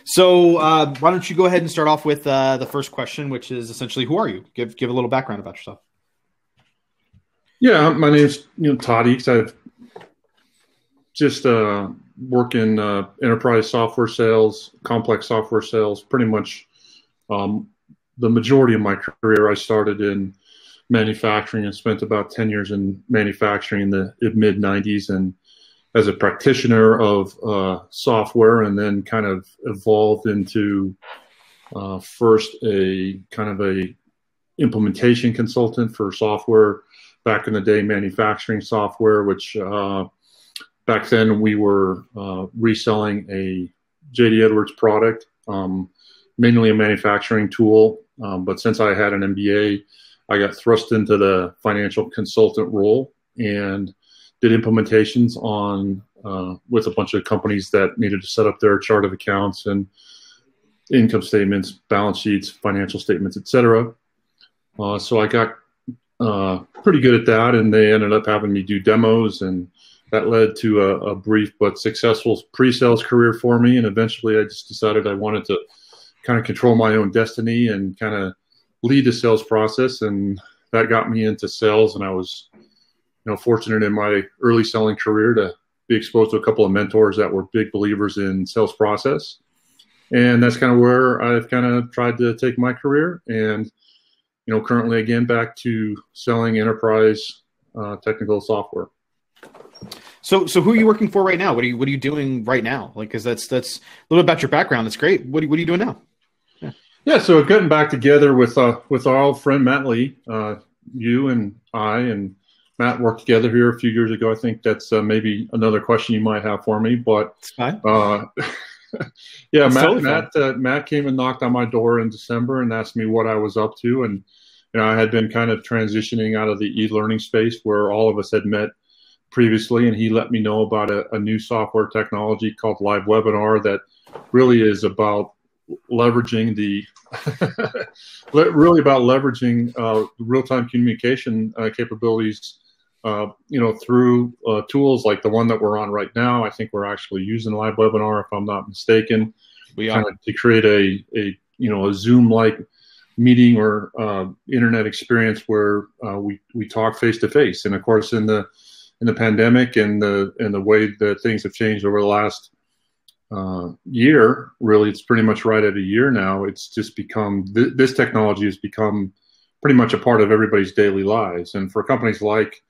So why don't you go ahead and start off with the first question, which is essentially, who are you? Give a little background about yourself. Yeah, my name's Todd Eakes. I've just work in enterprise software sales, complex software sales. Pretty much the majority of my career, I started in manufacturing and spent about 10 years in manufacturing in the mid 90s, and as a practitioner of software, and then kind of evolved into first a kind of a implementation consultant for software. Back in the day, manufacturing software, which back then we were reselling a JD Edwards product, mainly a manufacturing tool. But since I had an MBA, I got thrust into the financial consultant role and did implementations on with a bunch of companies that needed to set up their chart of accounts and income statements, balance sheets, financial statements, etc. So I got pretty good at that, and they ended up having me do demos, and that led to a brief but successful pre-sales career for me. And eventually I just decided I wanted to kind of control my own destiny and kind of lead the sales process, and that got me into sales. And I was fortunate in my early selling career to be exposed to a couple of mentors that were big believers in sales process. And that's kind of where I've kind of tried to take my career. And currently, again, back to selling enterprise technical software. So who are you working for right now? What are you doing right now? Like, because that's a little bit about your background. That's great. What are you doing now? Yeah, so getting back together with our old friend Matt Lee. You and I and Matt worked together here a few years ago. I think that's maybe another question you might have for me, but it's fine. Yeah, it's Matt came and knocked on my door in December and asked me what I was up to, and I had been kind of transitioning out of the e-learning space where all of us had met previously, and he let me know about a new software technology called Live Webinar that really is about leveraging real-time communication capabilities through tools like the one that we're on right now. I think we're actually using Live Webinar, if I'm not mistaken. We are to create a Zoom-like meeting or internet experience where we talk face to face. And of course, in the pandemic and the way that things have changed over the last year, really, it's pretty much right at a year now. It's just become this technology has become pretty much a part of everybody's daily lives. And for companies like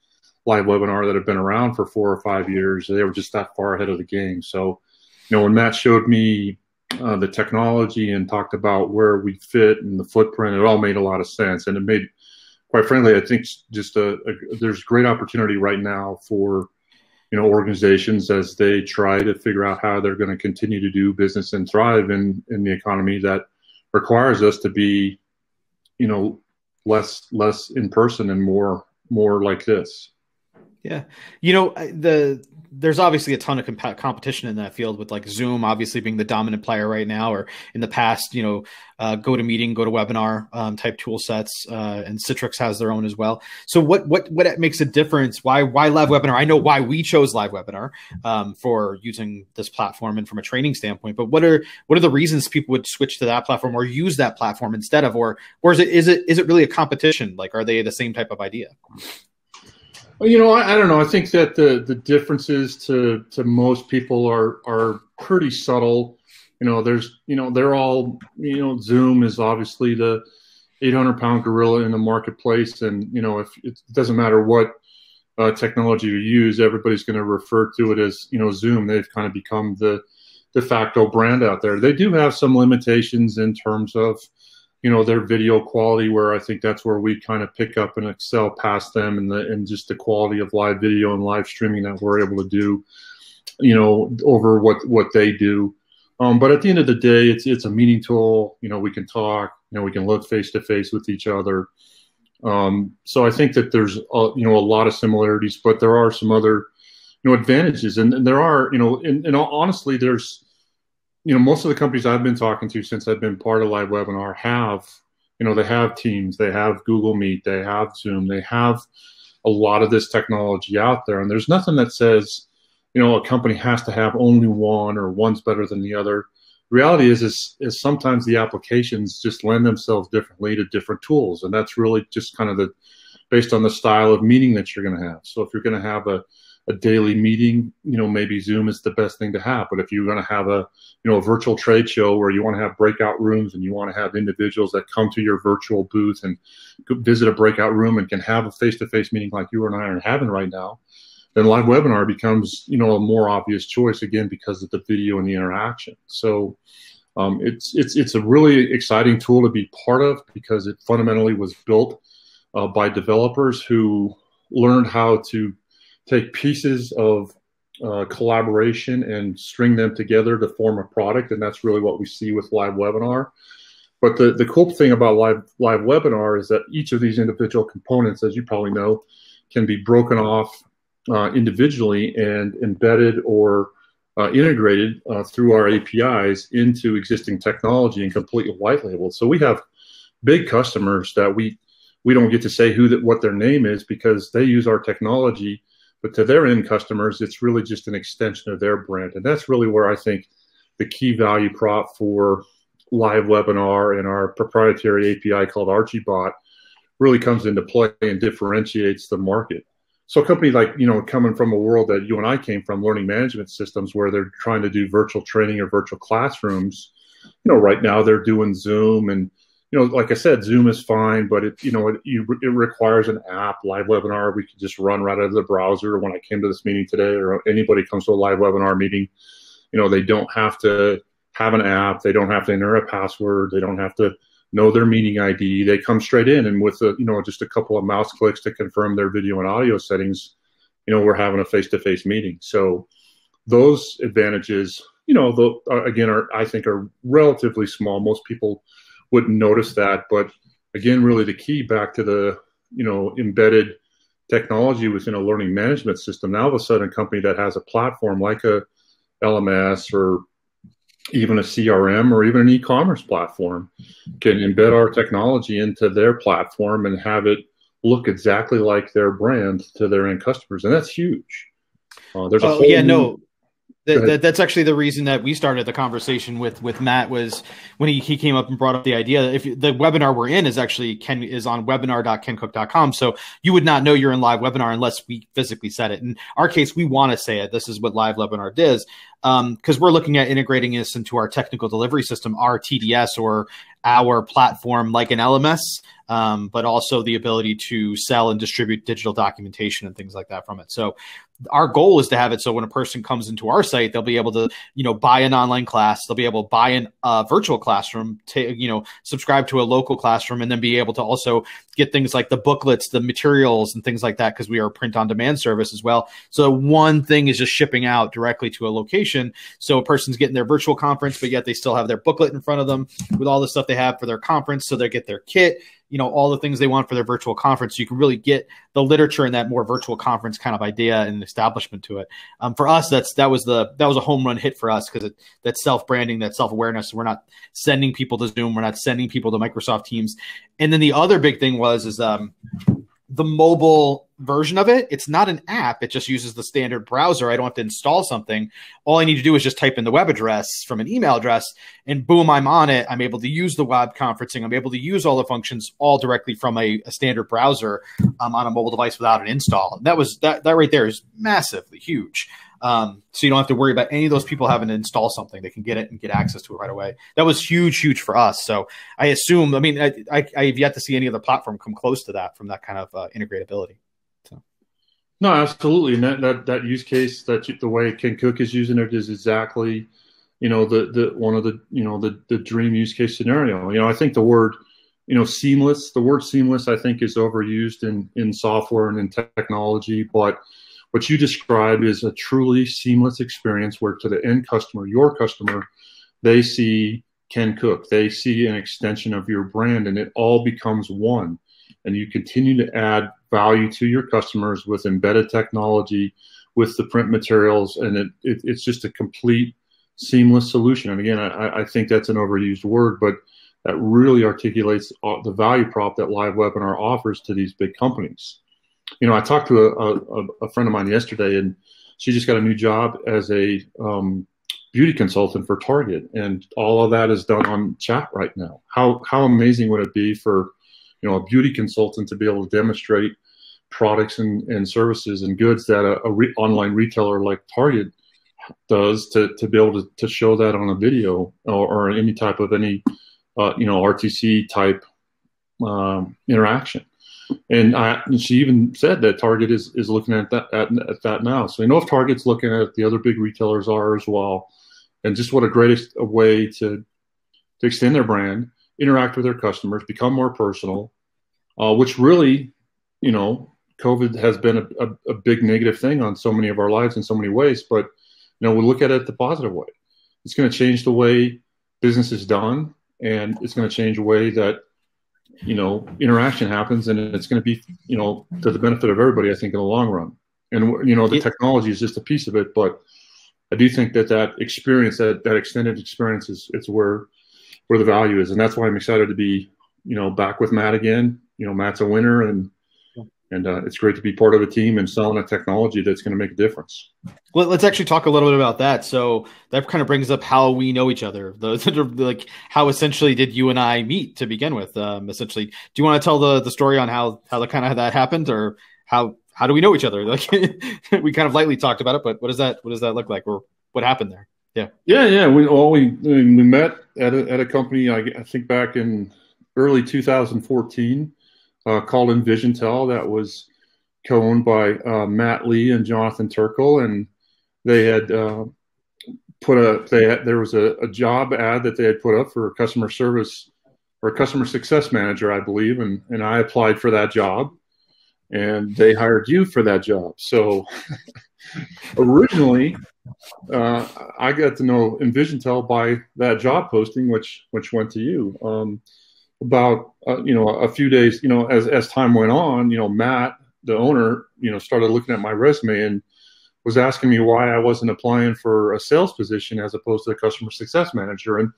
Live Webinar that have been around for 4 or 5 years, they were just that far ahead of the game. So, when Matt showed me the technology and talked about where we fit and the footprint, it all made a lot of sense. And it made, quite frankly, I think just there's great opportunity right now for organizations as they try to figure out how they're going to continue to do business and thrive in the economy that requires us to be less in person and more like this. Yeah. There's obviously a ton of competition in that field, with like Zoom obviously being the dominant player right now, or in the past, GoToMeeting, GoToWebinar type tool sets, and Citrix has their own as well. So what makes a difference? Why Live Webinar? I know why we chose Live Webinar for using this platform and from a training standpoint, but what are the reasons people would switch to that platform or use that platform instead of, or is it really a competition? Like, are they the same type of idea? Well, I don't know. I think that the differences to most people are pretty subtle. They're all, Zoom is obviously the 800-pound gorilla in the marketplace. And, if it doesn't matter what technology you use, everybody's going to refer to it as, Zoom. They've kind of become the de facto brand out there. They do have some limitations in terms of, their video quality, where I think that's where we kind of pick up and excel past them, and just the quality of live video and live streaming that we're able to do, over what they do. But at the end of the day, it's a meeting tool. We can talk, we can look face to face with each other. So I think that there's a lot of similarities, but there are some other advantages, and there are and honestly, there's most of the companies I've been talking to since I've been part of Live Webinar have, they have Teams, they have Google Meet, they have Zoom, they have a lot of this technology out there. And there's nothing that says, a company has to have only one or one's better than the other. reality is sometimes the applications just lend themselves differently to different tools, and that's really just kind of based on the style of meeting that you're going to have. So if you're going to have a daily meeting, maybe Zoom is the best thing to have. But if you're going to have a virtual trade show where you want to have breakout rooms and you want to have individuals that come to your virtual booth and visit a breakout room and can have a face-to-face meeting like you and I are having right now, then live webinar becomes, a more obvious choice, again, because of the video and the interaction. So it's a really exciting tool to be part of, because it fundamentally was built by developers who learned how to take pieces of collaboration and string them together to form a product, and that's really what we see with live webinar. But the cool thing about live webinar is that each of these individual components, as you probably know, can be broken off individually and embedded or integrated through our APIs into existing technology and completely white labeled. So we have big customers that we don't get to say what their name is, because they use our technology, but to their end customers, it's really just an extension of their brand. And that's really where I think the key value prop for live webinar and our proprietary API called ArchieBot really comes into play and differentiates the market. So a company like, coming from a world that you and I came from, learning management systems, where they're trying to do virtual training or virtual classrooms, right now they're doing Zoom, and like I said, Zoom is fine, but it requires an app. Live webinar, we can just run right out of the browser. When I came to this meeting today, or anybody comes to a live webinar meeting, they don't have to have an app. They don't have to enter a password. They don't have to know their meeting ID. They come straight in, and with just a couple of mouse clicks to confirm their video and audio settings, we're having a face-to-face meeting. So those advantages, again, I think are relatively small. Most people wouldn't notice that, but again, really the key back to the embedded technology within a learning management system. Now, all of a sudden, a company that has a platform like a LMS or even a CRM or even an e-commerce platform can embed our technology into their platform and have it look exactly like their brand to their end customers, and that's huge. There's a whole That's actually the reason that we started the conversation with Matt, was when he came up and brought up the idea. If the webinar we're in is actually is on webinar.kencook.com. So you would not know you're in live webinar unless we physically said it. In our case, we want to say it. This is what live webinar does, because we're looking at integrating this into our technical delivery system, our TDS, or our platform like an LMS, but also the ability to sell and distribute digital documentation and things like that from it. So our goal is to have it so when a person comes into our site, they'll be able to, buy an online class, they'll be able to buy a virtual classroom, subscribe to a local classroom, and then be able to also get things like the booklets, the materials, and things like that, because we are a print-on-demand service as well. So one thing is just shipping out directly to a location. So a person's getting their virtual conference, but yet they still have their booklet in front of them with all the stuff they have for their conference. So they get their kit, all the things they want for their virtual conference. So you can really get the literature and that more virtual conference kind of idea and establishment to it. For us, that was a home run hit for us, because that self-branding, that self-awareness. We're not sending people to Zoom. We're not sending people to Microsoft Teams. And then the other big thing is the mobile version of it. It's not an app. It just uses the standard browser. I don't have to install something. All I need to do is just type in the web address from an email address, and boom, I'm on it. I'm able to use the web conferencing. I'm able to use all the functions all directly from a standard browser on a mobile device without an install. That right there is massively huge. So you don't have to worry about any of those people having to install something. They can get it and get access to it right away. That was huge for us. So I assume, I have yet to see any other platform come close to that, from that kind of integratability. So. No, absolutely. And that use case, the way Ken Cook is using it is exactly, one of the dream use case scenario. I think the word seamless, I think, is overused in software and in technology, but what you described is a truly seamless experience where, to the end customer, your customer, they see Ken Cook. They see an extension of your brand, and it all becomes one. And you continue to add value to your customers with embedded technology, with the print materials, and it's just a complete seamless solution. And again, I think that's an overused word, but that really articulates the value prop that live webinar offers to these big companies. I talked to a friend of mine yesterday, and she just got a new job as a beauty consultant for Target, and all of that is done on chat right now. How amazing would it be for, a beauty consultant to be able to demonstrate products and services and goods that online retailer like Target does, to be able to show that on a video or any type of RTC type interaction. And she even said that Target is looking at that now. So if Target's looking at it, the other big retailers are as well. And just what a great way to extend their brand, interact with their customers, become more personal, which really, COVID has been a big negative thing on so many of our lives in so many ways. But, we look at it the positive way. It's going to change the way business is done, and it's going to change the way that, interaction happens, and it's going to be, to the benefit of everybody, I think, in the long run. And, the technology is just a piece of it, but I do think that experience, that extended experience it's where the value is. And that's why I'm excited to be, back with Matt again. Matt's a winner, and it's great to be part of a team and selling a technology that's going to make a difference. Well, let's actually talk a little bit about that. So that kind of brings up how we know each other. Like, how essentially did you and I meet to begin with? Essentially, do you want to tell the story on how that happened, or how do we know each other? Like, we kind of lightly talked about it, but what does that look like, or what happened there? Yeah. We met at a company, I think back in early 2014, called EnvisionTel, that was co-owned by Matt Lee and Jonathan Turkle, and they had there was a job ad that they had put up for a customer service or a customer success manager, I believe, and I applied for that job, and they hired you for that job. So originally, I got to know EnvisionTel by that job posting, which went to you. About a few days, as time went on, Matt, the owner, started looking at my resume and was asking me why I wasn't applying for a sales position as opposed to a customer success manager. And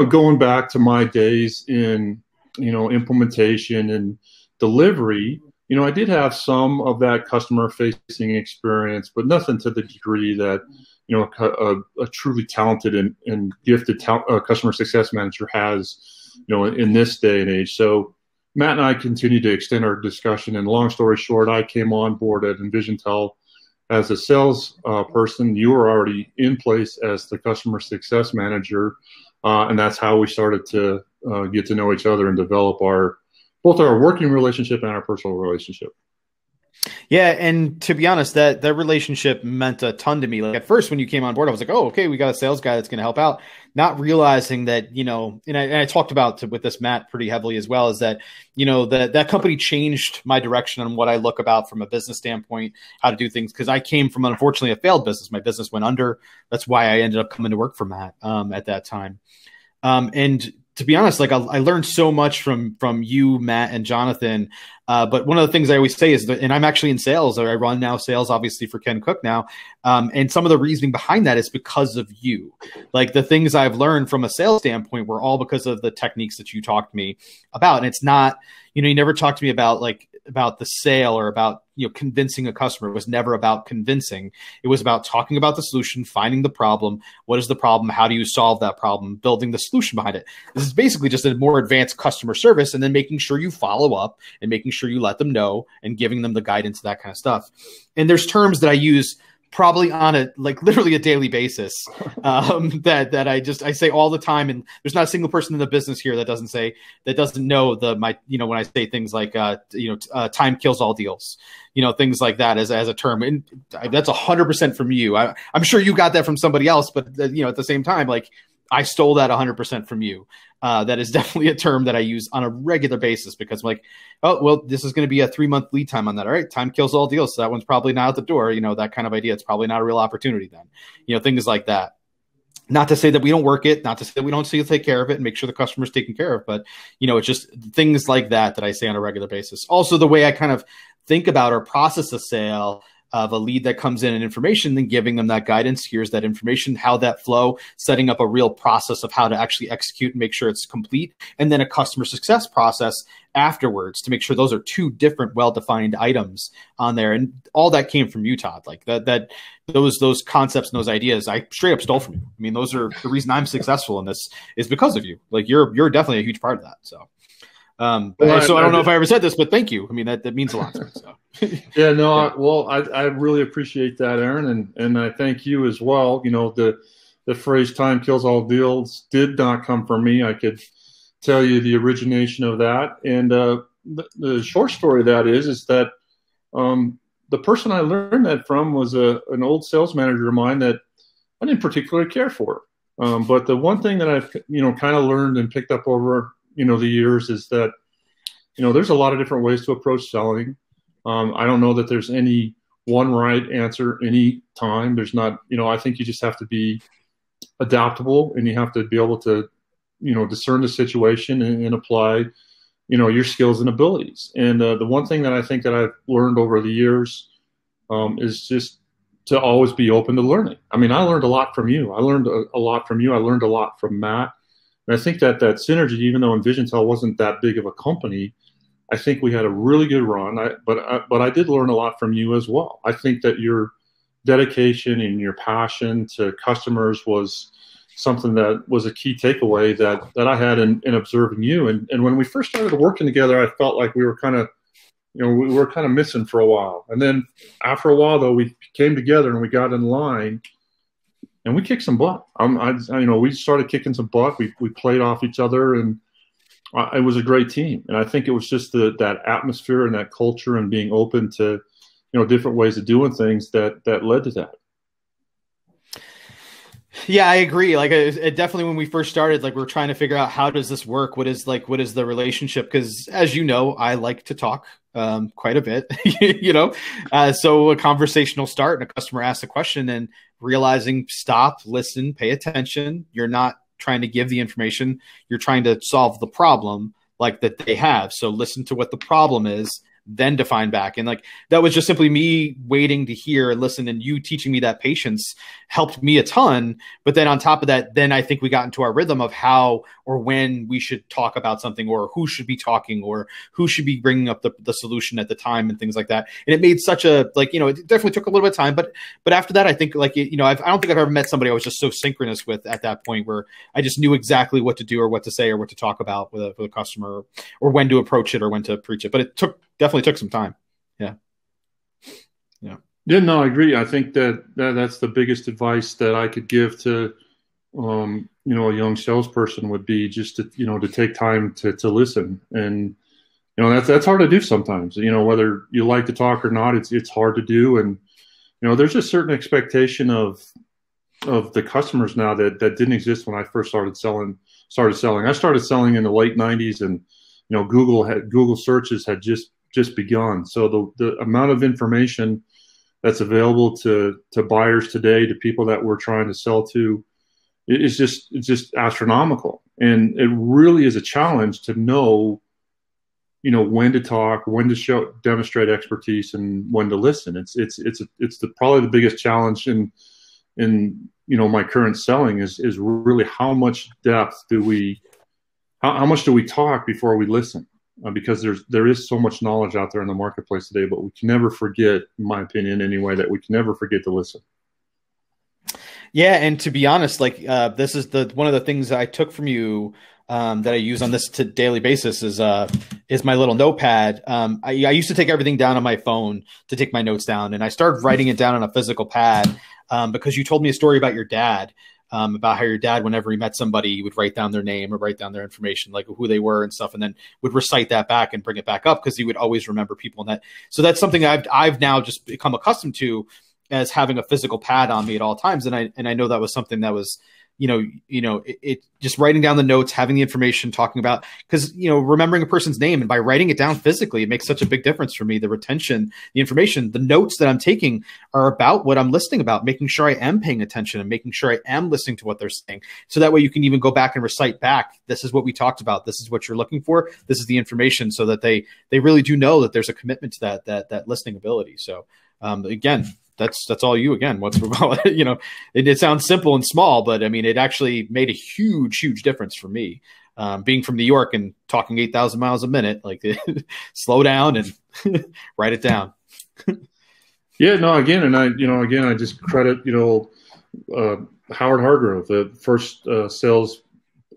going back to my days in implementation and delivery, I did have some of that customer facing experience, but nothing to the degree that a truly talented and gifted customer success manager has, in this day and age. So Matt and I continued to extend our discussion, and long story short, I came on board at EnvisionTel as a sales person. You were already in place as the customer success manager, and that's how we started to get to know each other and develop both our working relationship and our personal relationship. Yeah, and to be honest, that relationship meant a ton to me. Like, at first, when you came on board, I was like, "Oh, okay, we got a sales guy that's going to help out." Not realizing that, and I talked about with this Matt pretty heavily as well, is that that company changed my direction on what I look about from a business standpoint, how to do things. Because I came from, unfortunately, a failed business. My business went under. That's why I ended up coming to work for Matt at that time. And to be honest, like, I learned so much from you, Matt, and Jonathan. But one of the things I always say is that, and I'm actually in sales, or I run now sales, obviously, for Ken Cook now. And some of the reasoning behind that is because of you. Like, the things I've learned from a sales standpoint were all because of the techniques that you talked to me about. And it's not, you never talked to me about the sale or about, convincing a customer. It was never about convincing. It was about talking about the solution, finding the problem. What is the problem? How do you solve that problem? Building the solution behind it. This is basically just a more advanced customer service, and then making sure you follow up and making sure you let them know and giving them the guidance, that kind of stuff. And there's terms that I use probably on literally a daily basis, that I say all the time. And there's not a single person in the business here that doesn't know when I say things like, time kills all deals, things like that as a term. And that's 100% from you. I'm sure you got that from somebody else, but at the same time, like, I stole that 100% from you. That is definitely a term that I use on a regular basis, because I'm like, oh, well, this is going to be a 3-month lead time on that. All right. Time kills all deals. So that one's probably not out the door. That kind of idea. It's probably not a real opportunity then, things like that. Not to say that we don't work it, not to say that we don't see to take care of it and make sure the customer's taken care of, but it's just things like that I say on a regular basis. Also, the way I kind of think about or process a sale, of a lead that comes in and information, then giving them that guidance. Here's that information, how that flow, setting up a real process of how to actually execute and make sure it's complete, and then a customer success process afterwards to make sure those are two different well-defined items on there. And all that came from you, Todd. Like those concepts and those ideas, I straight up stole from you. I mean, those are the reason I'm successful in this is because of you. Like you're definitely a huge part of that. So. So I don't know if I ever said this, but thank you. I mean, that means a lot to me. So. Yeah, no, yeah. I really appreciate that, Aaron, and I thank you as well. You know, the phrase "time kills all deals" did not come from me. I could tell you the origination of that, and the short story of that is that the person I learned that from was an old sales manager of mine that I didn't particularly care for. But the one thing that I've kind of learned and picked up over the years is that there's a lot of different ways to approach selling. I don't know that there's any one right answer any time. There's not. I think you just have to be adaptable, and you have to be able to discern the situation and apply your skills and abilities. And the one thing that I think that I've learned over the years is just to always be open to learning. I mean, I learned a lot from you. I learned a lot from you. I learned a lot from Matt. And I think that synergy, even though EnvisionTel wasn't that big of a company, I think we had a really good run. But I did learn a lot from you as well. I think that your dedication and your passion to customers was something that was a key takeaway that I had in observing you. And when we first started working together, I felt like we were kind of missing for a while. And then after a while, though, we came together and we got in line. And we kicked some butt. We started kicking some butt. We played off each other, and it was a great team. And I think it was just that atmosphere and that culture and being open to, different ways of doing things that led to that. Yeah, I agree. Like, it definitely, when we first started, like, we're trying to figure out how does this work? What is the relationship? Because as you know, I like to talk quite a bit, so a conversational start and a customer asks a question and realizing, stop, listen, pay attention. You're not trying to give the information. You're trying to solve the problem like that they have. So listen to what the problem is, then define back. And like, that was just simply me waiting to hear and listen, and you teaching me that patience helped me a ton. But then on top of that, then I think we got into our rhythm of how or when we should talk about something, or who should be talking, or who should be bringing up the solution at the time, and things like that. And it made such a, it definitely took a little bit of time, but after that, I think I don't think I've ever met somebody I was just so synchronous with at that point, where I just knew exactly what to do or what to say or what to talk about with a customer, or when to approach it or when to preach it. But it definitely took some time. Yeah. Yeah, no, I agree. I think that's the biggest advice that I could give to, a young salesperson would be just to take time to listen. And, that's hard to do sometimes, whether you like to talk or not, it's hard to do. And, there's a certain expectation of the customers now that didn't exist when I first started selling. I started selling in the late 90s, and, Google searches had just begun. So the amount of information that's available to buyers today, to people that we're trying to sell to, it's just astronomical. And it really is a challenge to know, when to talk, when to demonstrate expertise, and when to listen. It's probably the biggest challenge in my current selling is really how much depth how much do we talk before we listen? Because there is so much knowledge out there in the marketplace today, but we can never forget, in my opinion anyway, that we can never forget to listen. Yeah, and to be honest, this is one of the things that I took from you that I use on this daily basis is my little notepad. I used to take everything down on my phone to take my notes down, and I started writing it down on a physical pad because you told me a story about your dad. About how your dad, whenever he met somebody, he would write down their name or write down their information, like who they were and stuff, and then would recite that back and bring it back up because he would always remember people. And so that's something I've now just become accustomed to, as having a physical pad on me at all times. And I know that was something that was, it just writing down the notes, having the information, talking about, because, remembering a person's name, and by writing it down physically, it makes such a big difference for me. The retention, the information, the notes that I'm taking are about what I'm listening about, making sure I am paying attention and making sure I am listening to what they're saying. So that way you can even go back and recite back, this is what we talked about. This is what you're looking for. This is the information, so that they really do know that there's a commitment to that listening ability. So Again, that's all you. Again, what's you know, it sounds simple and small, but I mean, it actually made a huge difference for me. Being from New York and talking 8,000 miles a minute, like slow down and write it down. Yeah, no, again, and I just credit, Howard Hargrove, the first sales.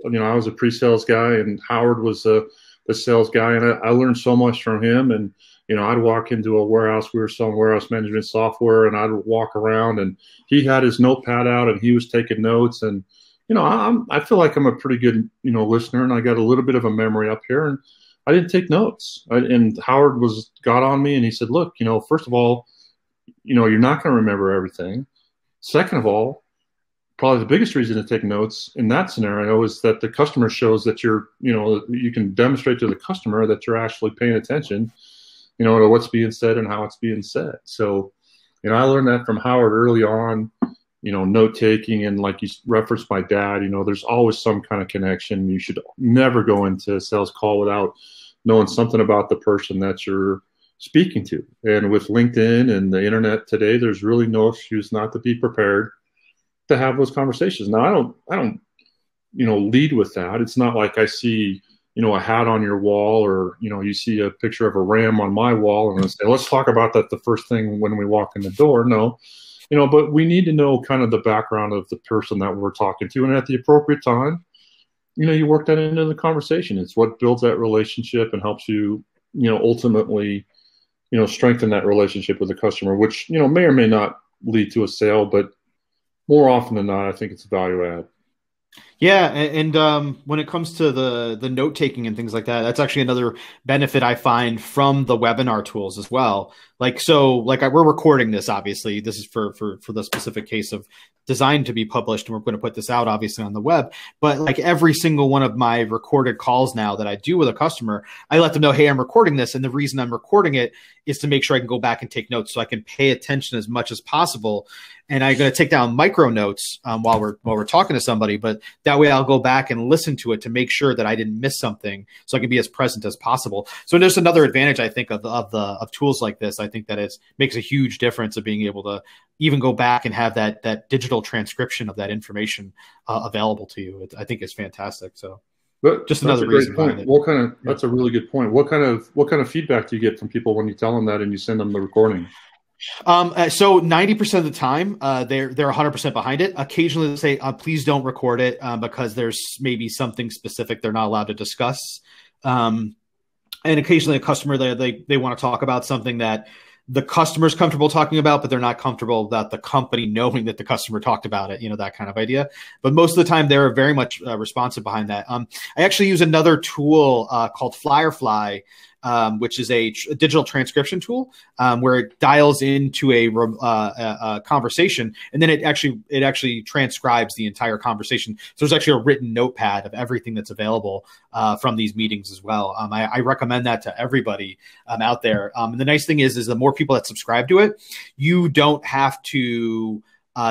I was a pre-sales guy, and Howard was the sales guy, and I learned so much from him. And I'd walk into a warehouse. We were selling warehouse management software, and I'd walk around, and he had his notepad out, and he was taking notes. And I feel like I'm a pretty good listener, and I got a little bit of a memory up here, and I didn't take notes. And Howard got on me, and he said, "Look, first of all, you're not going to remember everything. Second of all, probably the biggest reason to take notes in that scenario is that the customer shows that you can demonstrate to the customer that you're actually paying attention, to what's being said and how it's being said." So, I learned that from Howard early on, note taking, and like you referenced my dad, there's always some kind of connection. You should never go into a sales call without knowing something about the person that you're speaking to. And with LinkedIn and the internet today, there's really no excuse not to be prepared to have those conversations. Now, I don't lead with that. It's not like I see, a hat on your wall, or, you see a picture of a ram on my wall and I say, let's talk about that the first thing when we walk in the door. No, but we need to know kind of the background of the person that we're talking to. And at the appropriate time, you work that into the conversation. It's what builds that relationship and helps you, ultimately, strengthen that relationship with the customer, which, may or may not lead to a sale, but more often than not, I think it's a value add. Yeah, and when it comes to the note taking and things like that, that's actually another benefit I find from the webinar tools as well. We're recording this. Obviously, this is for the specific case of designed to be published, and we're going to put this out obviously on the web. But like every single one of my recorded calls now that I do with a customer, I let them know, hey, I'm recording this, and the reason I'm recording it is to make sure I can go back and take notes, so I can pay attention as much as possible. And I'm going to take down micro notes while we're talking to somebody, but that way I'll go back and listen to it to make sure that I didn't miss something, so I can be as present as possible. So there's another advantage I think of tools like this. I think that it makes a huge difference of being able to even go back and have that digital transcription of that information available to you. I think it's fantastic. So. But just another reason behind it. That's a really good point. What kind of feedback do you get from people when you tell them that and you send them the recording? So 90% of the time, they're 100% behind it. Occasionally they say, please don't record it, because there's maybe something specific they're not allowed to discuss. And occasionally a customer, they want to talk about something that the customer's comfortable talking about, but they're not comfortable that the company knowing that the customer talked about it, that kind of idea. But most of the time they're very much responsive behind that. I actually use another tool called Firefly, which is a digital transcription tool, where it dials into a conversation, and then it actually transcribes the entire conversation. So there's actually a written notepad of everything that's available from these meetings as well. I recommend that to everybody out there. And the nice thing is the more people that subscribe to it, you don't have to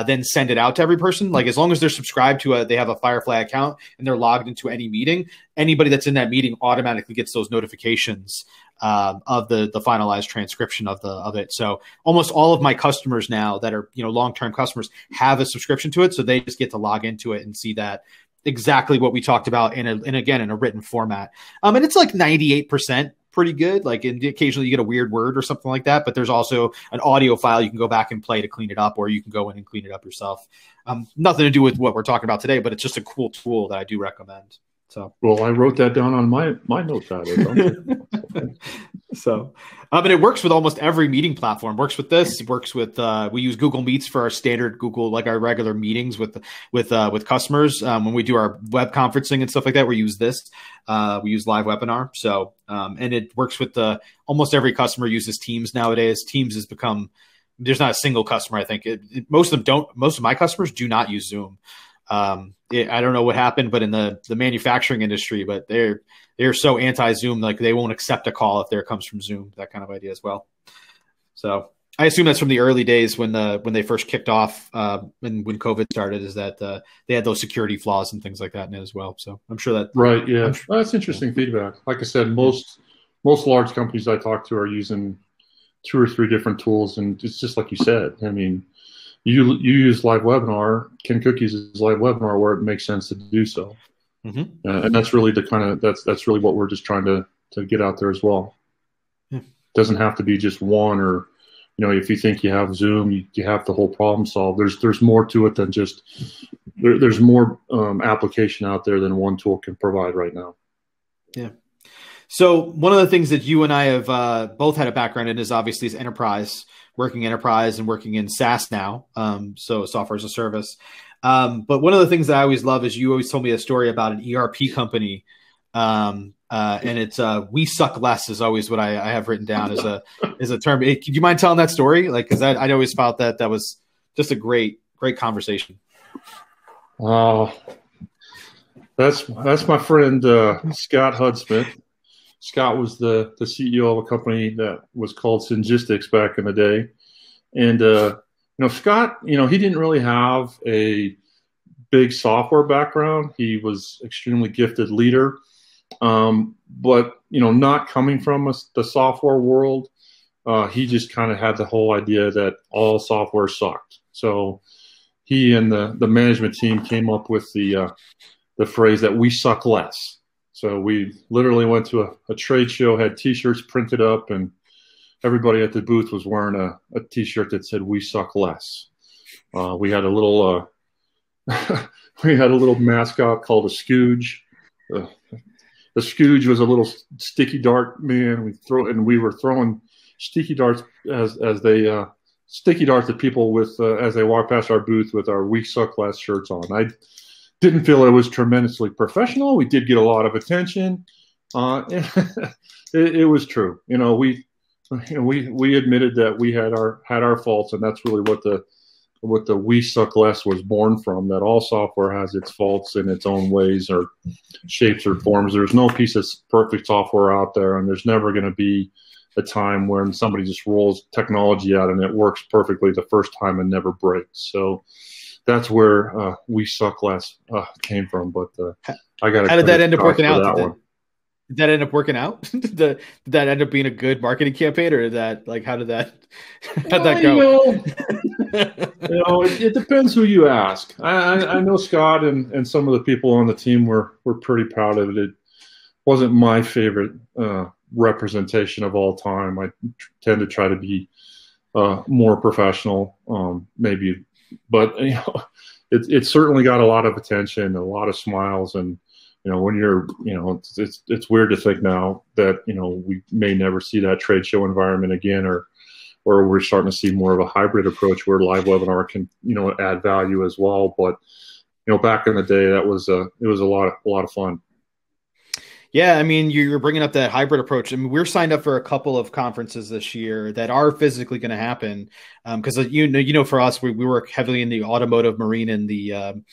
then send it out to every person. Like, as long as they're subscribed to they have a Firefly account and they're logged into any meeting, anybody that's in that meeting automatically gets those notifications of the finalized transcription of it. So almost all of my customers now that are, long-term customers have a subscription to it. So they just get to log into it and see that exactly what we talked about in a written format. And it's like 98% pretty good. Like, occasionally you get a weird word or something like that, but there's also an audio file you can go back and play to clean it up, or you can go in and clean it up yourself. Nothing to do with what we're talking about today, but it's just a cool tool that I do recommend. So, well, I wrote that down on my notepad. So, but it works with almost every meeting platform. Works with this. It works with we use Google Meets for our standard Google, like our regular meetings with customers. When we do our web conferencing and stuff like that, we use this. We use Live Webinar. So, and it works with almost every customer uses Teams nowadays. Teams has become, there's not a single customer. I think most of my customers do not use Zoom. I don't know what happened, but in the manufacturing industry, but they're so anti-Zoom, like they won't accept a call if there comes from Zoom, that kind of idea as well. So I assume that's from the early days when they first kicked off, when COVID started, is that they had those security flaws and things like that in it as well. So I'm sure that. Right. Yeah. Well, that's interesting feedback. Like I said, most large companies I talk to are using two or three different tools, and it's just like you said. I mean, you use live webinar. Ken Cook uses live webinar where it makes sense to do so, and that's really the kind of that's really what we're just trying to get out there as well. It doesn't have to be just one, or if you think you have Zoom, you have the whole problem solved. There's more to it than just there's more application out there than one tool can provide right now. Yeah. So one of the things that you and I have both had a background in is obviously is enterprise, working enterprise and working in SaaS now. So software as a service. But one of the things that I always love is you always told me a story about an ERP company. And it's we suck less is always what I have written down as a term. Do you mind telling that story? Like, cause I always felt that was just a great conversation. That's my friend, Scott Hudsmith. Scott was the CEO of a company that was called Syngistics back in the day. And, Scott, he didn't really have a big software background. He was extremely gifted leader. But, not coming from the software world, he just kind of had the whole idea that all software sucked. So he and the management team came up with the phrase that we suck less. So we literally went to a trade show, had T-shirts printed up, and everybody at the booth was wearing a T-shirt that said "We suck less." We had a little mascot called a Scooge. The Scooge was a little sticky dart man. We were throwing sticky darts sticky darts at people with as they walked past our booth with our "We suck less" shirts on. I didn't feel it was tremendously professional. We did get a lot of attention. It was true. We admitted that we had our faults, and that's really what the "We suck less" was born from. That all software has its faults in its own ways or shapes or forms. There's no piece of perfect software out there, and there's never going to be a time when somebody just rolls technology out and it works perfectly the first time and never breaks. So that's where "We suck less" came from. But I got. How did that end up working out? Did that end up working out? Did that end up being a good marketing campaign, or how'd that go? It depends who you ask. I know Scott and some of the people on the team were pretty proud of it. It wasn't my favorite representation of all time. I tend to try to be more professional, maybe. But it certainly got a lot of attention, a lot of smiles, and when you're it's weird to think now that we may never see that trade show environment again, or we're starting to see more of a hybrid approach where live webinar can add value as well. But back in the day, it was a lot of fun. Yeah, I mean, you're bringing up that hybrid approach. I mean, we're signed up for a couple of conferences this year that are physically going to happen because for us, we work heavily in the automotive, marine, and the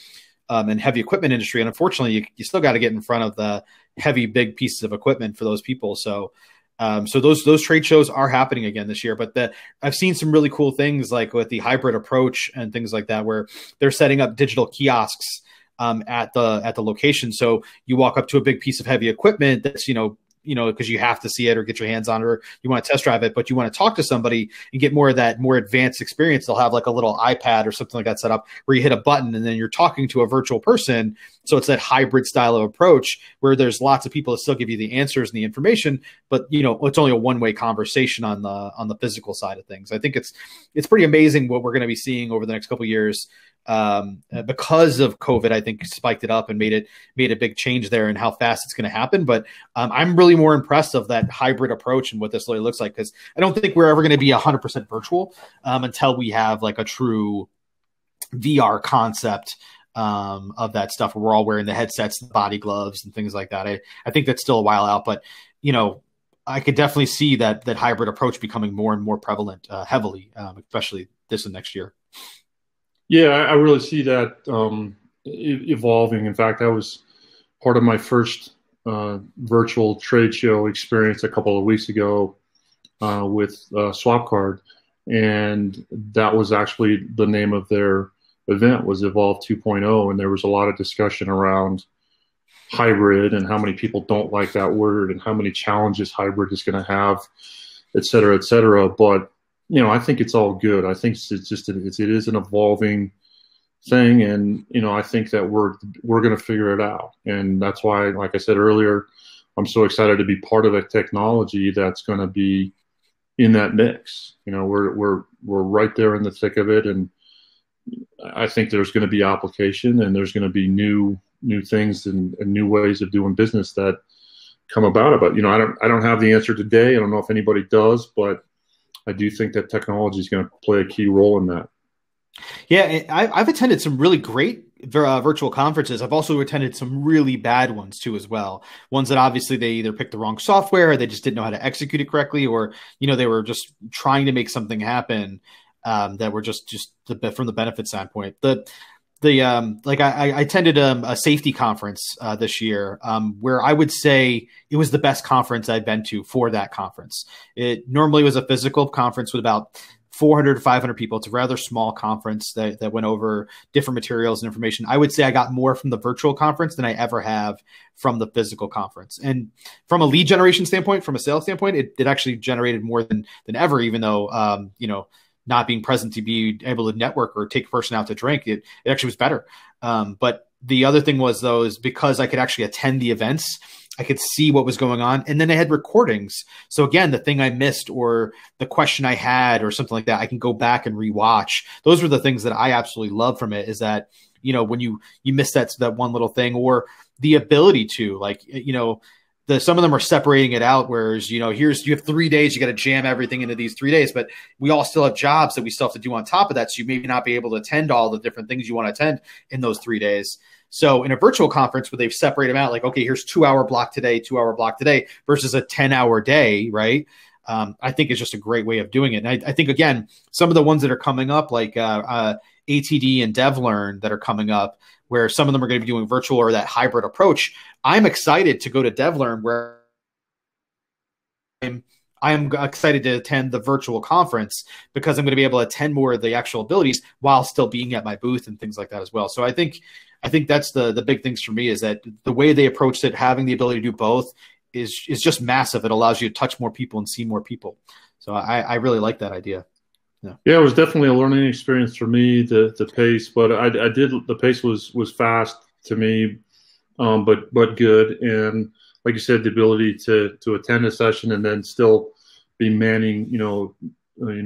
and heavy equipment industry, and unfortunately, you still got to get in front of the heavy, big pieces of equipment for those people. So those trade shows are happening again this year. But I've seen some really cool things like with the hybrid approach and things like that, where they're setting up digital kiosks at the location. So you walk up to a big piece of heavy equipment that's, because you have to see it or get your hands on it, or you want to test drive it, but you want to talk to somebody and get more of that more advanced experience. They'll have like a little iPad or something like that set up where you hit a button and then you're talking to a virtual person. So it's that hybrid style of approach where there's lots of people that still give you the answers and the information, but it's only a one-way conversation on the physical side of things. I think it's pretty amazing what we're going to be seeing over the next couple of years. Because of COVID, I think spiked it up and made a big change there and how fast it's going to happen. But I'm really more impressed of that hybrid approach and what this really looks like, because I don't think we're ever going to be 100% virtual until we have like a true VR concept of that stuff where we're all wearing the headsets, the body gloves, and things like that. I think that's still a while out, but I could definitely see that hybrid approach becoming more and more prevalent heavily, especially this and next year. Yeah, I really see that evolving. In fact, that was part of my first virtual trade show experience a couple of weeks ago with SwapCard, and that was actually the name of their event was Evolve 2.0, and there was a lot of discussion around hybrid and how many people don't like that word and how many challenges hybrid is going to have. et cetera, et cetera. But, I think it's all good. I think it is an evolving thing. And, I think that we're going to figure it out. And that's why, like I said earlier, I'm so excited to be part of a technology that's going to be in that mix. We're right there in the thick of it. And I think there's going to be application, and there's going to be new things and new ways of doing business that come about it. But, I don't have the answer today. I don't know if anybody does, but I do think that technology is going to play a key role in that. Yeah, I've attended some really great virtual conferences. I've also attended some really bad ones too, as well. Ones that obviously they either picked the wrong software, or they just didn't know how to execute it correctly, or they were just trying to make something happen that were just from the benefit standpoint. I attended a safety conference this year where I would say it was the best conference I'd been to for that conference. It normally was a physical conference with about 400 to 500 people. It's a rather small conference that went over different materials and information. I would say I got more from the virtual conference than I ever have from the physical conference. And from a lead generation standpoint, from a sales standpoint, it actually generated more than ever, even though, not being present to be able to network or take a person out to drink, it actually was better. But the other thing was, though, is because I could actually attend the events, I could see what was going on. And then they had recordings. So again, the thing I missed or the question I had or something like that, I can go back and rewatch. Those were the things that I absolutely love from it, is that, when you miss that one little thing, or the ability to, some of them are separating it out, whereas, you have 3 days, you got to jam everything into these 3 days, but we all still have jobs that we still have to do on top of that. So you maybe not be able to attend all the different things you want to attend in those 3 days. So in a virtual conference where they've separated them out, like, okay, here's 2 hour block today, 2 hour block today versus a 10-hour day. Right. I think it's just a great way of doing it. And I think, again, some of the ones that are coming up, like ATD and DevLearn that are coming up, where some of them are going to be doing virtual or that hybrid approach. I'm excited to go to DevLearn, where I'm excited to attend the virtual conference, because I'm going to be able to attend more of the actual abilities while still being at my booth and things like that as well. So I think that's the big things for me, is that the way they approached it, having the ability to do both is just massive. It allows you to touch more people and see more people. So I really like that idea. Yeah, it was definitely a learning experience for me, the pace, but the pace was fast to me, but good. And like you said, the ability to attend a session and then still be manning,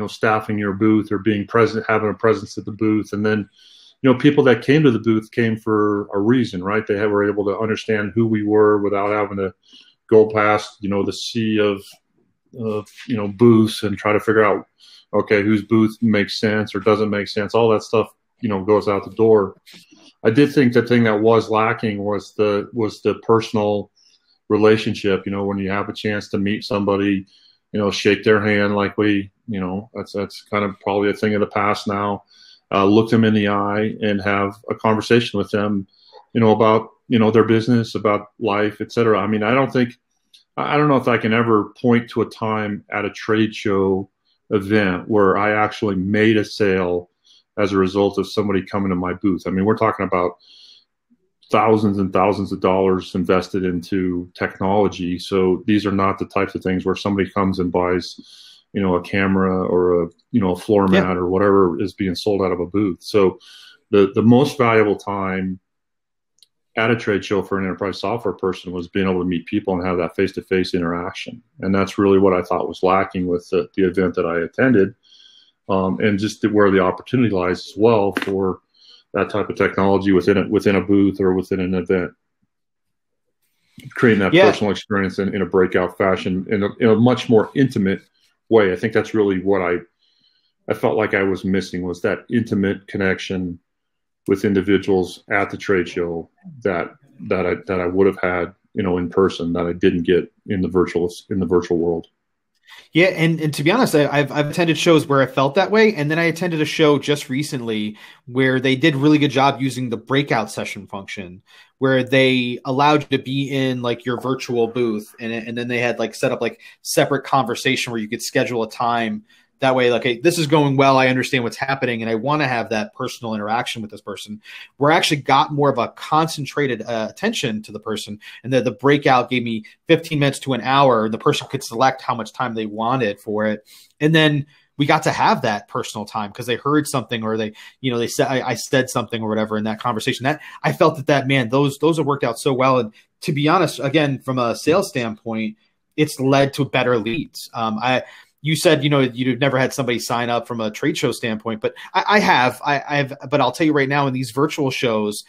staffing your booth, or being present, having a presence at the booth. And then, people that came to the booth came for a reason, right? They were able to understand who we were without having to go past, the sea of booths and try to figure out, okay, whose booth makes sense or doesn't make sense. All that stuff, goes out the door. I did think the thing that was lacking was the personal relationship. When you have a chance to meet somebody, shake their hand, like that's kind of probably a thing of the past now. Look them in the eye and have a conversation with them, about, their business, about life, et cetera. I mean, I don't know if I can ever point to a time at a trade show event where I actually made a sale as a result of somebody coming to my booth. I mean, we're talking about thousands and thousands of dollars invested into technology. So these are not the types of things where somebody comes and buys, a camera or a floor mat or whatever is being sold out of a booth. So the most valuable time at a trade show for an enterprise software person was being able to meet people and have that face-to-face interaction. And that's really what I thought was lacking with the event that I attended, and just where the opportunity lies as well for that type of technology within a booth or within an event, creating that personal experience in a breakout fashion, in a much more intimate way. I think that's really what I felt like I was missing, was that intimate connection with individuals at the trade show that I would have had, in person, that I didn't get in the virtual world. Yeah, and to be honest, I've attended shows where I felt that way, and then I attended a show just recently where they did a really good job using the breakout session function, where they allowed you to be in like your virtual booth, and then they had like set up like separate conversation where you could schedule a time That way, like, hey, this is going well. I understand what's happening, and I want to have that personal interaction with this person. Where I actually got more of a concentrated attention to the person, and the breakout gave me 15 minutes to an hour, and the person could select how much time they wanted for it, and then we got to have that personal time because they heard something, or they said I said something or whatever in that conversation. That I felt that man, those have worked out so well. And to be honest, again, from a sales standpoint, it's led to better leads. You said, you've never had somebody sign up from a trade show standpoint, but I have, but I'll tell you right now, in these virtual shows,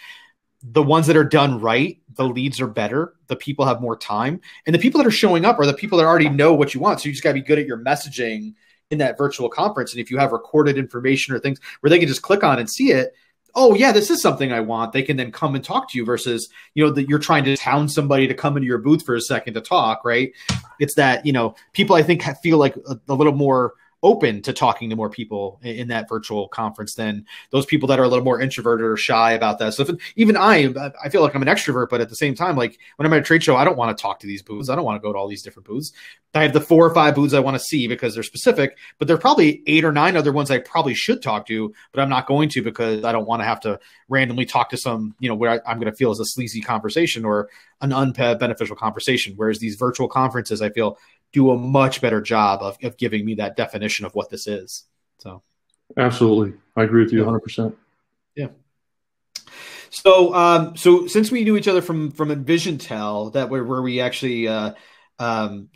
the ones that are done right, the leads are better. The people have more time, and the people that are showing up are the people that already know what you want. So you just gotta be good at your messaging in that virtual conference. And if you have recorded information or things where they can just click on and see it, oh yeah, this is something I want, they can then come and talk to you versus, that you're trying to hound somebody to come into your booth for a second to talk, right? It's that, people I think feel like a little more open to talking to more people in that virtual conference than those people that are a little more introverted or shy about that. So even I feel like I'm an extrovert, but at the same time, like when I'm at a trade show, I don't want to talk to these booths. I don't want to go to all these different booths. I have the 4 or 5 booths I want to see because they're specific, but there are probably 8 or 9 other ones I probably should talk to, but I'm not going to because I don't want to have to randomly talk to some, where I'm going to feel as a sleazy conversation or an unbeneficial conversation. Whereas these virtual conferences, I feel, do a much better job of giving me that definition of what this is. So, absolutely, I agree with you 100%. Yeah. So, so since we knew each other from EnvisionTel, that where we actually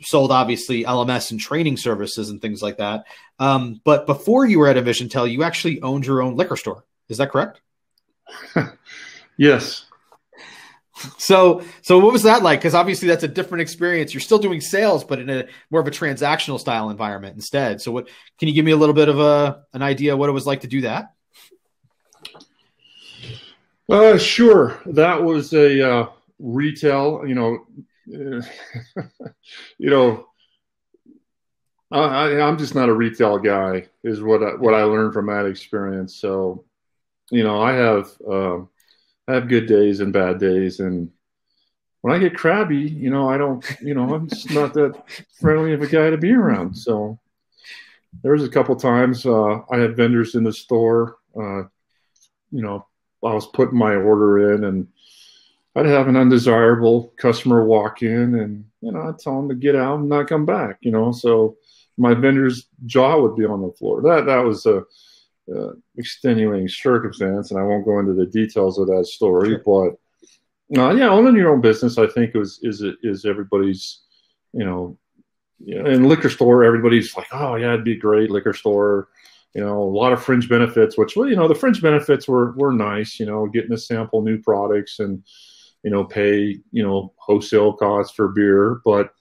sold obviously LMS and training services and things like that. But before you were at EnvisionTel, you actually owned your own liquor store. Is that correct? Yes. So what was that like? Because obviously that's a different experience. You're still doing sales, but in a more of a transactional style environment instead. So can you give me a little bit of an idea of what it was like to do that? Sure. That was a retail, I'm just not a retail guy is what I learned from that experience. So, I have good days and bad days. And when I get crabby, I don't, I'm just not that friendly of a guy to be around. So there was a couple times I had vendors in the store, I was putting my order in and I'd have an undesirable customer walk in and, I'd tell them to get out and not come back, so my vendor's jaw would be on the floor. That was a extenuating circumstance, and I won't go into the details of that story. But owning your own business, I think, is everybody's, in liquor store, everybody's like, oh yeah, it'd be a great liquor store. A lot of fringe benefits, which the fringe benefits were nice. Getting to sample new products and pay wholesale costs for beer, but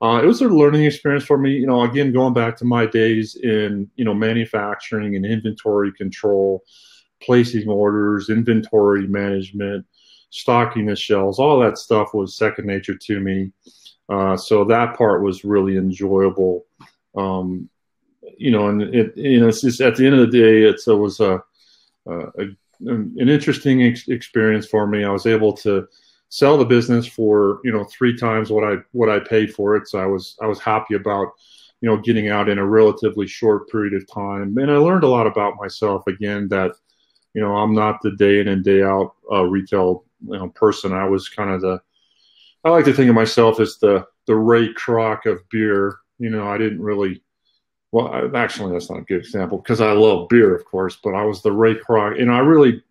it was a learning experience for me. Again, going back to my days in, manufacturing and inventory control, placing orders, inventory management, stocking the shelves, all that stuff was second nature to me. So that part was really enjoyable. And it's just at the end of the day, it was an interesting experience for me. I was able to sell the business for 3 times what I paid for it. So I was happy about getting out in a relatively short period of time, and I learned a lot about myself again. That I'm not the day in and day out retail person. I was kind of I like to think of myself as the Ray Kroc of beer. I didn't really. Well, actually, that's not a good example because I love beer, of course. But I was the Ray Kroc, and I really.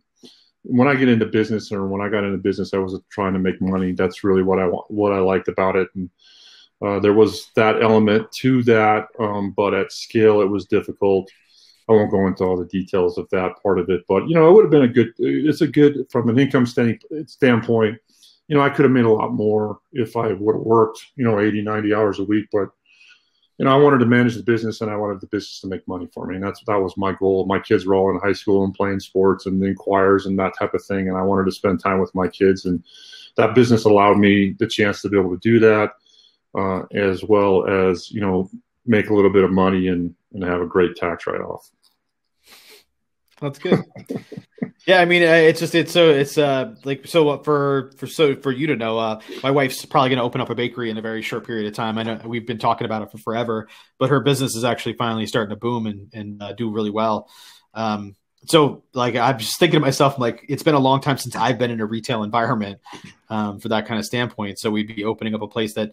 When I get into business, or when I got into business, I wasn't trying to make money. That's really what I liked about it. And there was that element to that, but at scale, it was difficult. I won't go into all the details of that part of it, but it would have been it's a good from an income standpoint. I could have made a lot more if I would have worked 80, 90 hours a week, but I wanted to manage the business, and I wanted the business to make money for me. And that was my goal. My kids were all in high school and playing sports and in choirs and that type of thing. And I wanted to spend time with my kids. And that business allowed me the chance to be able to do that, as well as, make a little bit of money and have a great tax write-off. That's good. Yeah, I mean, it's like, so for you to know, my wife's probably going to open up a bakery in a very short period of time. I know we've been talking about it for forever, but her business is actually finally starting to boom and do really well. So like, I'm just thinking to myself, like, it's been a long time since I've been in a retail environment, for that kind of standpoint. So we'd be opening up a place that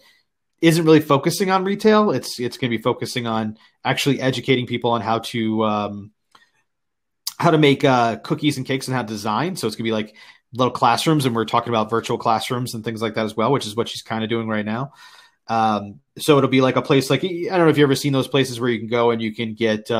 isn't really focusing on retail. It's going to be focusing on actually educating people on how to make cookies and cakes and how to design. So it's gonna be like little classrooms, and we're talking about virtual classrooms and things like that as well, which is what she's kind of doing right now. So it'll be like a place like, I don't know if you've ever seen those places where you can go and you can get you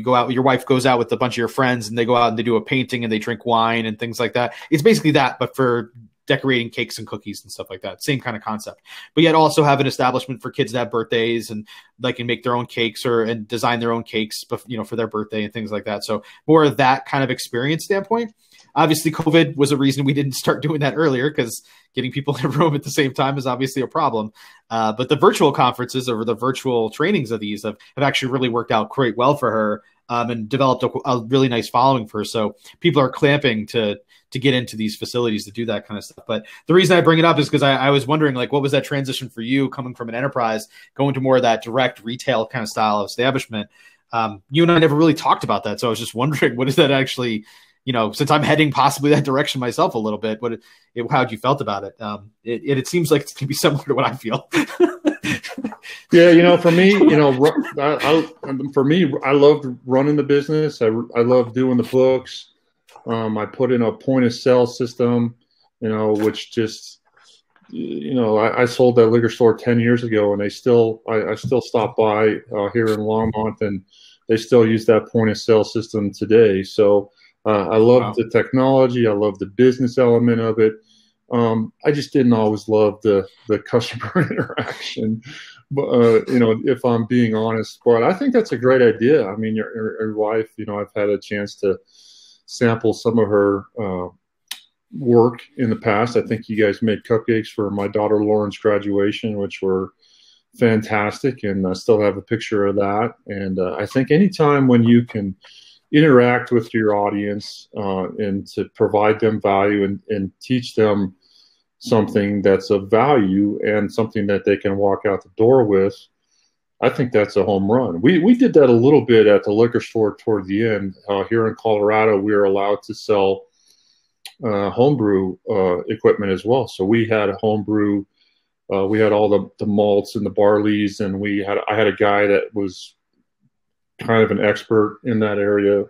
go out, your wife goes out with a bunch of your friends and they go out and they do a painting and they drink wine and things like that. It's basically that, but for decorating cakes and cookies and stuff like that. Same kind of concept, but yet also have an establishment for kids that have birthdays and they can make their own cakes and design their own cakes, for their birthday and things like that. So more of that kind of experience standpoint. Obviously, COVID was a reason we didn't start doing that earlier, because getting people in a room at the same time is obviously a problem. But the virtual conferences or the virtual trainings of these have actually really worked out quite well for her, and developed a really nice following for her. So people are clamping to get into these facilities to do that kind of stuff. But the reason I bring it up is because I was wondering, like, what was that transition for you coming from an enterprise, going to more of that direct retail kind of style of establishment? You and I never really talked about that. So I was just wondering, what is that actually, since I'm heading possibly that direction myself a little bit, how'd you felt about it? It seems like it's going to be similar to what I feel. Yeah, for me, I loved running the business. I loved doing the books. I put in a point of sale system, which just, I sold that liquor store 10 years ago, and I still stop by here in Longmont, and they still use that point of sale system today. So I love the technology. I love the business element of it. I just didn't always love the customer interaction, but if I'm being honest. But I think that's a great idea. I mean, your wife, I've had a chance to sample some of her work in the past. I think you guys made cupcakes for my daughter Lauren's graduation, which were fantastic, and I still have a picture of that. And I think anytime when you can interact with your audience and to provide them value and teach them something that's of value and something that they can walk out the door with, I think that's a home run. We did that a little bit at the liquor store toward the end. Here in Colorado, we are allowed to sell homebrew equipment as well. So we had a homebrew. We had all the malts and the barleys, and I had a guy that was kind of an expert in that area,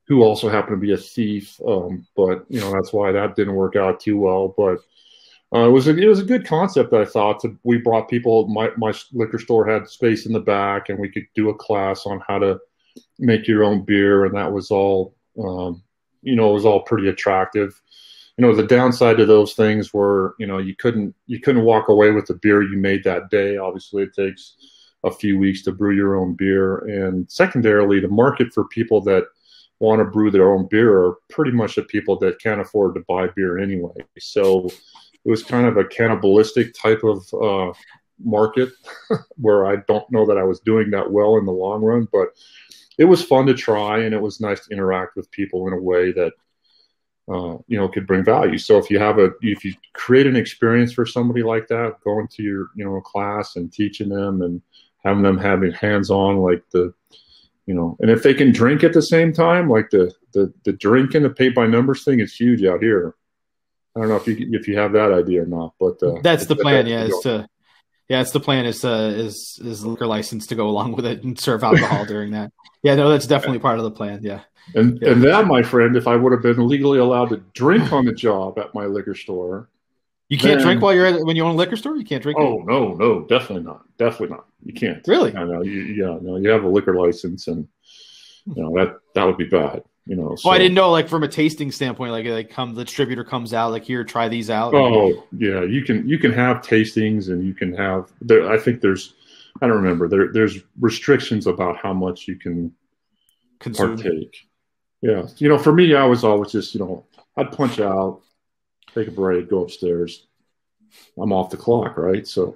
who also happened to be a thief. But that's why that didn't work out too well. But it was a good concept, I thought. We brought people. My liquor store had space in the back, and we could do a class on how to make your own beer, and that was all. It was all pretty attractive. The downside to those things were, you couldn't walk away with the beer you made that day. Obviously, it takes a few weeks to brew your own beer, and secondarily, the market for people that want to brew their own beer are pretty much the people that can't afford to buy beer anyway. So it was kind of a cannibalistic type of market where I don't know that I was doing that well in the long run, but it was fun to try, and it was nice to interact with people in a way that could bring value. So if you create an experience for somebody like that, going to your class and teaching them and having them having hands-on, like and if they can drink at the same time, like the drink and the pay by numbers thing is huge out here. I don't know if you have that idea or not, but that's the plan. It's the plan is liquor license to go along with it and serve alcohol during that. Yeah, no, that's definitely part of the plan. Yeah. And that, my friend, if I would have been legally allowed to drink on the job at my liquor store. You can't drink when you own a liquor store? You can't drink? Oh, no, definitely not. Definitely not. You can't. Really? No, you have a liquor license, and that would be bad. So. I didn't know, like, from a tasting standpoint, like the distributor comes out, like, here, try these out. Oh, yeah, you can have tastings, and you can have I think I don't remember, there's restrictions about how much you can consume. Partake. Yeah, for me, I was always just I'd punch out, take a break, go upstairs. I'm off the clock, right? So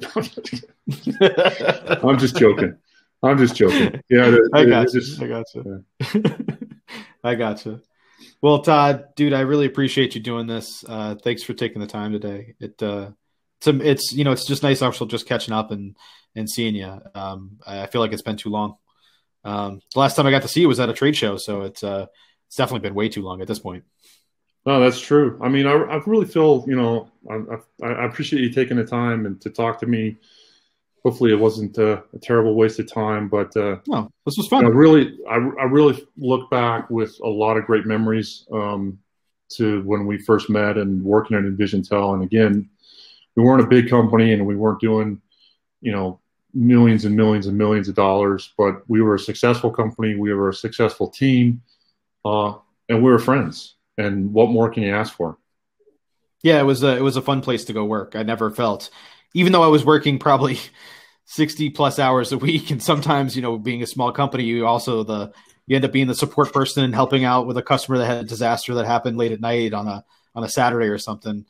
I'm just joking. I'm just joking. Yeah, I got you. just I got you. yeah. I got you. Well, Todd, dude, I really appreciate you doing this. Thanks for taking the time today. It's it's just nice actually just catching up and seeing you. I feel like it's been too long. The last time I got to see you was at a trade show, so it's definitely been way too long at this point. No, that's true. I mean, I really feel, I appreciate you taking the time and to talk to me. Hopefully, it wasn't a terrible waste of time, but No, this was I fun. really look back with a lot of great memories to when we first met and working at EnvisionTel. And again, we weren't a big company and we weren't doing, millions and millions and millions of dollars, but we were a successful company. We were a successful team, and we were friends. And what more can you ask for? Yeah, it was a fun place to go work. I never felt, even though I was working probably 60 plus hours a week, and sometimes being a small company, you end up being the support person and helping out with a customer that had a disaster that happened late at night on a Saturday or something.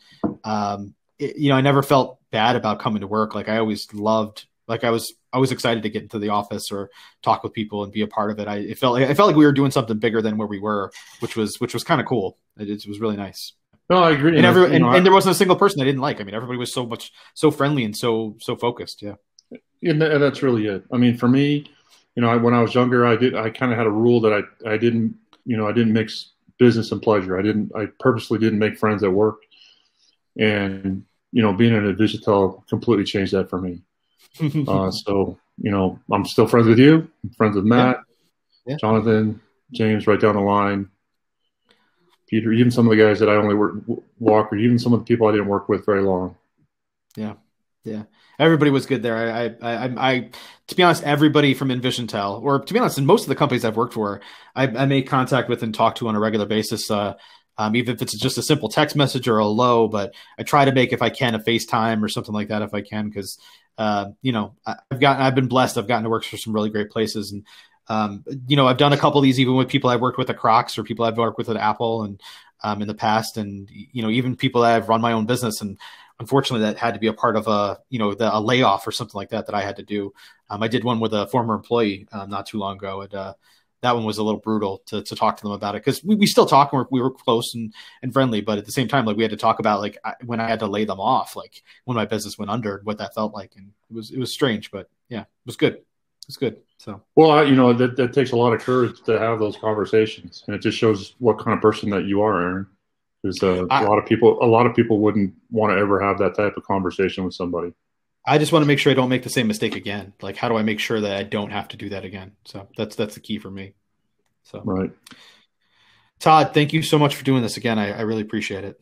I never felt bad about coming to work. Like I always loved, like I was excited to get into the office or talk with people and be a part of it. I felt like we were doing something bigger than where we were, which was kind of cool. It was really nice. No, I agree. And there wasn't a single person I didn't like. I mean, everybody was so friendly and so focused. Yeah. And that's really it. I mean, for me, when I was younger, I kind of had a rule that I didn't mix business and pleasure. I purposely didn't make friends at work. And, being at a Digital completely changed that for me. So, I'm still friends with you, I'm friends with Matt, Yeah. Jonathan, James, right down the line, Peter, even some of the guys that I only Walker, even some of the people I didn't work with very long. Yeah. Yeah. Everybody was good there. To be honest, everybody from EnvisionTel, or to be honest, in most of the companies I've worked for, I make contact with and talk to on a regular basis. Even if it's just a simple text message or a hello, but I try to make, if I can, a FaceTime or something like that if I can, because I've been blessed. I've gotten to work for some really great places, and I've done a couple of these even with people I've worked with at Crocs or people I've worked with at Apple and in the past, and even people that I've run my own business, and unfortunately that had to be a part of a layoff or something like that I had to do. I did one with a former employee not too long ago, and that one was a little brutal to talk to them about it, because we still talk and we were close and friendly, but at the same time, like we had to talk about like when I had to lay them off, like when my business went under, what that felt like, and it was strange, but yeah, it was good. It's good. So, Well, that takes a lot of courage to have those conversations, and it just shows what kind of person that you are, Aaron. Because a lot of people wouldn't want to ever have that type of conversation with somebody. I just want to make sure I don't make the same mistake again. Like, how do I make sure that I don't have to do that again? So that's the key for me. So, Right. Todd, thank you so much for doing this again. I really appreciate it.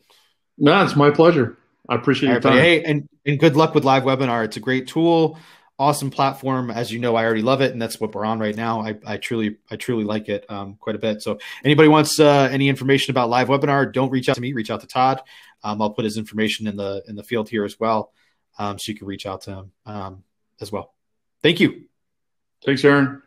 No, it's my pleasure. I appreciate All your right, buddy. time. Hey, and good luck with Live Webinar. It's a great tool, awesome platform. As you know, I already love it, and that's what we're on right now. I truly like it quite a bit. So, anybody wants any information about Live Webinar, don't reach out to me. Reach out to Todd. I'll put his information in the field here as well, so you can reach out to him as well. Thank you. Thanks, Aaron.